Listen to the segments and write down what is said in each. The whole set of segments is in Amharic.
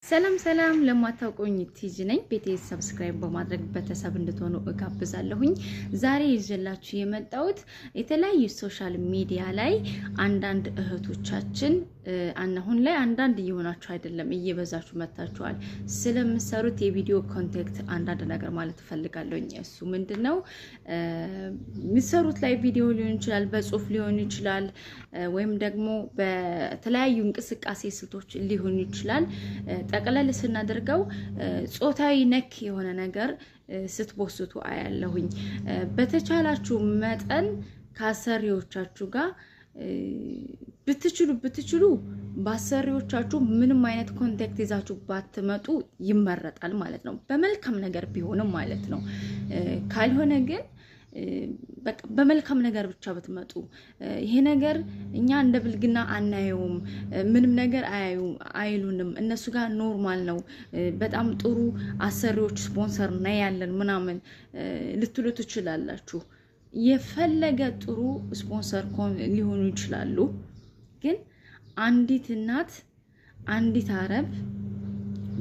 ሰላም ሰላም ለማታውቁኝ ቲጂ ነኝ። ቤቴ ሰብስክራይብ በማድረግ ቤተሰብ እንድትሆኑ እጋብዛለሁኝ። ዛሬ ይዤላችሁ የመጣሁት የተለያዩ ሶሻል ሚዲያ ላይ አንዳንድ እህቶቻችን አሁን ላይ አንዳንድ እየሆናችሁ አይደለም እየበዛችሁ መጣችኋል። ስለምሰሩት የቪዲዮ ኮንቴንት አንዳንድ ነገር ማለት ፈልጋለሁኝ። እሱ ምንድነው? የሚሰሩት ላይ ቪዲዮ ሊሆን ይችላል፣ በጽሁፍ ሊሆን ይችላል፣ ወይም ደግሞ በተለያዩ እንቅስቃሴ ስልቶች ሊሆን ይችላል። ጠቅለል ስናደርገው ጾታዊ ነክ የሆነ ነገር ስትፖስቱ አያለሁኝ። በተቻላችሁ መጠን ከአሰሪዎቻችሁ ጋር ብትችሉ በአሰሪዎቻችሁ ምንም አይነት ኮንታክት ይዛችሁ ባትመጡ ይመረጣል ማለት ነው። በመልካም ነገር ቢሆንም ማለት ነው። ካልሆነ ግን በቃ በመልካም ነገር ብቻ ብትመጡ ይሄ ነገር እኛ እንደ ብልግና አናየውም፣ ምንም ነገር አይሉንም፣ እነሱ ጋር ኖርማል ነው፣ በጣም ጥሩ አሰሪዎች ስፖንሰር ነው ያለን ምናምን ልትሉ ትችላላችሁ። የፈለገ ጥሩ ስፖንሰር ሊሆኑ ይችላሉ። ግን አንዲት እናት አንዲት አረብ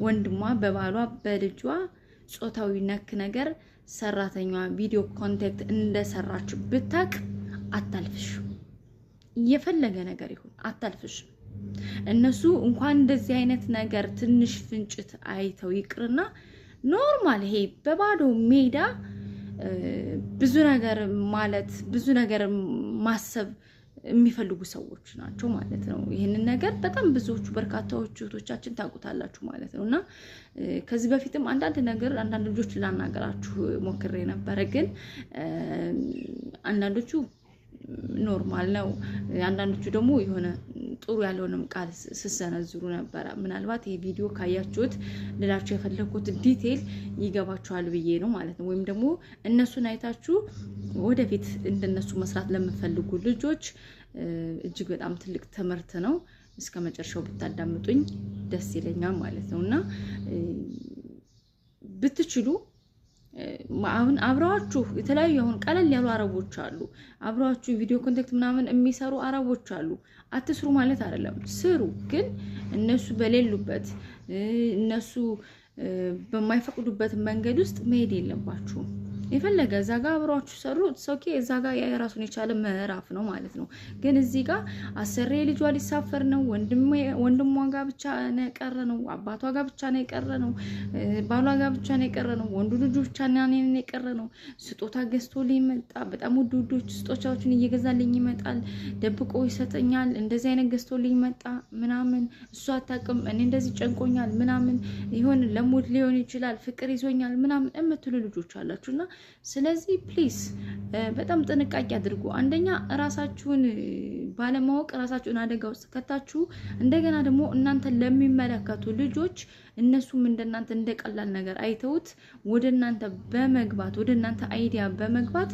ወንድሟ በባሏ በልጇ ጾታዊ ነክ ነገር ሰራተኛዋ ቪዲዮ ኮንታክት እንደሰራች ብታቅ አታልፍሽ። የፈለገ ነገር ይሁን አታልፍሽ። እነሱ እንኳን እንደዚህ አይነት ነገር ትንሽ ፍንጭት አይተው ይቅርና ኖርማል ይሄ በባዶ ሜዳ ብዙ ነገር ማለት ብዙ ነገር ማሰብ የሚፈልጉ ሰዎች ናቸው ማለት ነው። ይሄንን ነገር በጣም ብዙዎቹ በርካታዎቹ እህቶቻችን ታውቁታላችሁ ማለት ነውና ከዚህ በፊትም አንዳንድ ልጆች ላናገራችሁ ሞክሬ ነበር። ግን አንዳንዶቹ ኖርማል ነው፣ አንዳንዶቹ ደግሞ የሆነ ጥሩ ያልሆነም ቃል ስሰነዝሩ ነበር። ምናልባት ይሄ ቪዲዮ ካያችሁት ልላችሁ የፈለኩት ዲቴል ይገባችኋል ብዬ ነው ማለት ነው። ወይም ደግሞ እነሱን አይታችሁ ወደፊት እንደነሱ መስራት ለምትፈልጉ ልጆች እጅግ በጣም ትልቅ ትምህርት ነው። እስከ መጨረሻው ብታዳምጡኝ ደስ ይለኛል ማለት ነውና ብትችሉ አሁን አብራችሁ የተለያዩ አሁን ቀለል ያሉ አረቦች አሉ። አብራችሁ ቪዲዮ ኮንታክት ምናምን የሚሰሩ አረቦች አሉ። አትስሩ ማለት አይደለም፣ ስሩ። ግን እነሱ በሌሉበት እነሱ በማይፈቅዱበት መንገድ ውስጥ መሄድ የለባችሁም። የፈለገ እዛ ጋር አብራችሁ ሰሩ ኦኬ፣ እዛ ጋር የራሱን የቻለ ምዕራፍ ነው ማለት ነው። ግን እዚህ ጋር አሰሬ ልጇ ሊሳፈር ነው፣ ወንድሟ ጋር ብቻ ነው የቀረ ነው፣ አባቷ ጋር ብቻ ነው የቀረ ነው፣ ባሏ ጋር ብቻ ነው የቀረ ነው፣ ወንዱ ልጁ ብቻ ነው የቀረ ነው። ስጦታ ገዝቶልኝ ይመጣ፣ በጣም ውድ ስጦታዎችን እየገዛልኝ ይመጣል፣ ደብቆ ይሰጠኛል፣ እንደዚህ አይነት ገዝቶልኝ ይመጣ ምናምን፣ እሷ አታውቅም፣ እኔ እንደዚህ ጨንቆኛል ምናምን፣ ይሆን ለሞት ሊሆን ይችላል፣ ፍቅር ይዞኛል ምናምን የምትሉ ልጆች አላችሁና ስለዚህ ፕሊስ በጣም ጥንቃቄ አድርጉ። አንደኛ ራሳችሁን ባለማወቅ ራሳችሁን አደጋ ውስጥ ከታችሁ፣ እንደገና ደግሞ እናንተ ለሚመለከቱ ልጆች እነሱም እንደናንተ እንደቀላል ነገር አይተውት ወደ እናንተ በመግባት ወደ እናንተ አይዲያ በመግባት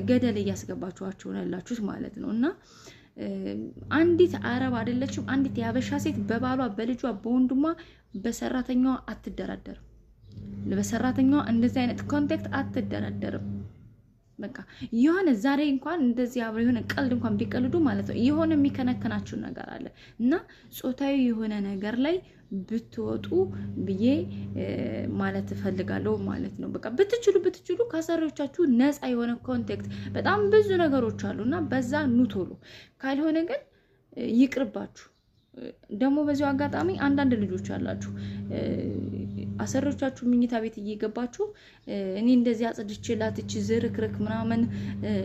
ገደል እያስገባችኋቸው ያላችሁት ማለት ነው። እና አንዲት አረብ አይደለችም፣ አንዲት የሀበሻ ሴት በባሏ በልጇ በወንድሟ በሰራተኛዋ አትደራደርም። በሰራተኛዋ እንደዚህ አይነት ኮንታክት አትደራደርም። በቃ የሆነ ዛሬ እንኳን እንደዚህ አብረው የሆነ ቀልድ እንኳን ቢቀልዱ ማለት ነው የሆነ የሚከነከናችሁ ነገር አለ እና ጾታዊ የሆነ ነገር ላይ ብትወጡ ብዬ ማለት እፈልጋለሁ ማለት ነው። በቃ ብትችሉ ከአሰሪዎቻችሁ ነፃ የሆነ ኮንታክት በጣም ብዙ ነገሮች አሉና በዛ ኑቶሎ። ካልሆነ ግን ይቅርባችሁ። ደግሞ በዚሁ አጋጣሚ አንዳንድ ልጆች አላችሁ አሰሪዎቻችሁ ምኝታ ቤት እየገባችሁ እኔ እንደዚህ አጽድቼላት እቺ ዝርክርክ ምናምን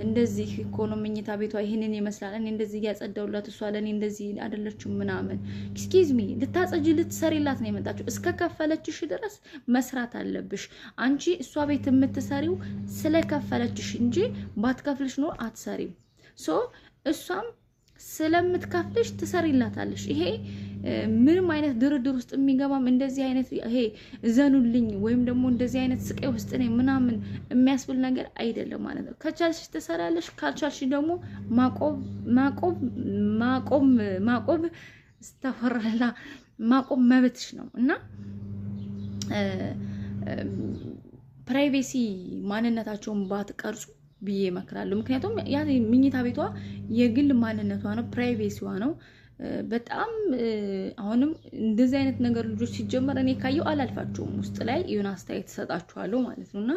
እንደዚህ እኮ ነው ምኝታ ቤቷ ይሄንን ይመስላል፣ እኔ እንደዚህ ያጸዳውላት እሷ ለኔ እንደዚህ አይደለችም ምናምን። ኤክስኪውዝ ሚ ልታጸጂ ልትሰሪላት ነው የመጣችሁ። እስከ ከፈለችሽ ድረስ መስራት አለብሽ። አንቺ እሷ ቤት የምትሰሪው ስለከፈለችሽ እንጂ ባትከፍልሽ ነው አትሰሪም። እሷም ስለምትከፍልሽ ትሰሪላታለሽ። ይሄ ምንም አይነት ድርድር ውስጥ የሚገባም እንደዚህ አይነት ይሄ ዘኑልኝ ወይም ደግሞ እንደዚህ አይነት ስቃይ ውስጥ ነኝ ምናምን የሚያስብል ነገር አይደለም ማለት ነው። ከቻልሽ ትሰራለሽ፣ ካልቻልሽ ደግሞ ማቆም ስተፈረላ ማቆም መብትሽ ነው እና ፕራይቬሲ ማንነታቸውን ባትቀርጹ ብዬ እመክራለሁ። ምክንያቱም ያ ምኝታ ቤቷ የግል ማንነቷ ነው፣ ፕራይቬሲዋ ነው። በጣም አሁንም እንደዚህ አይነት ነገር ልጆች ሲጀመር እኔ ካየው አላልፋቸውም ውስጥ ላይ የሆነ አስተያየት ተሰጣችኋለሁ ማለት ነውና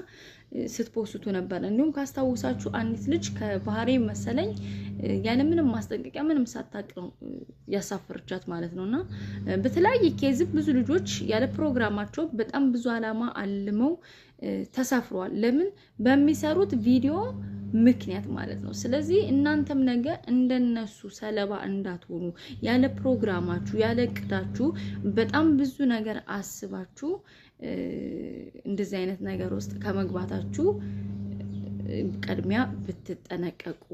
ስትፖስቱ ነበር እንዲሁም ካስታውሳችሁ አንዲት ልጅ ከባህሬ መሰለኝ ያለ ምንም ማስጠንቀቂያ ምንም ሳታቀው ያሳፈረቻት ማለት ነውና በተለያየ ኬዝ ብዙ ልጆች ያለ ፕሮግራማቸው በጣም ብዙ አላማ አልመው ተሳፍረዋል ለምን በሚሰሩት ቪዲዮ ምክንያት ማለት ነው ስለዚህ እናንተም ነገ እንደነሱ ሰለባ እንዳትሆኑ ያለ ፕሮግራማችሁ ያለ እቅዳችሁ በጣም ብዙ ነገር አስባችሁ እንደዚህ አይነት ነገር ውስጥ ከመግባታችሁ ቀድሚያ ብትጠነቀቁ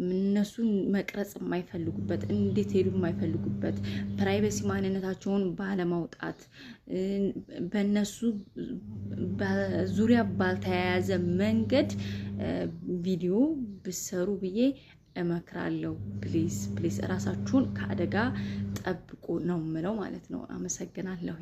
እነሱን መቅረጽ የማይፈልጉበት እንዴት ሄዱ የማይፈልጉበት ፕራይቬሲ ማንነታቸውን ባለማውጣት በእነሱ በዙሪያ ባልተያያዘ መንገድ ቪዲዮ ብሰሩ ብዬ እመክራለሁ ፕሊዝ ራሳችሁን ከአደጋ ጠብቁ ነው የምለው ማለት ነው አመሰግናለሁ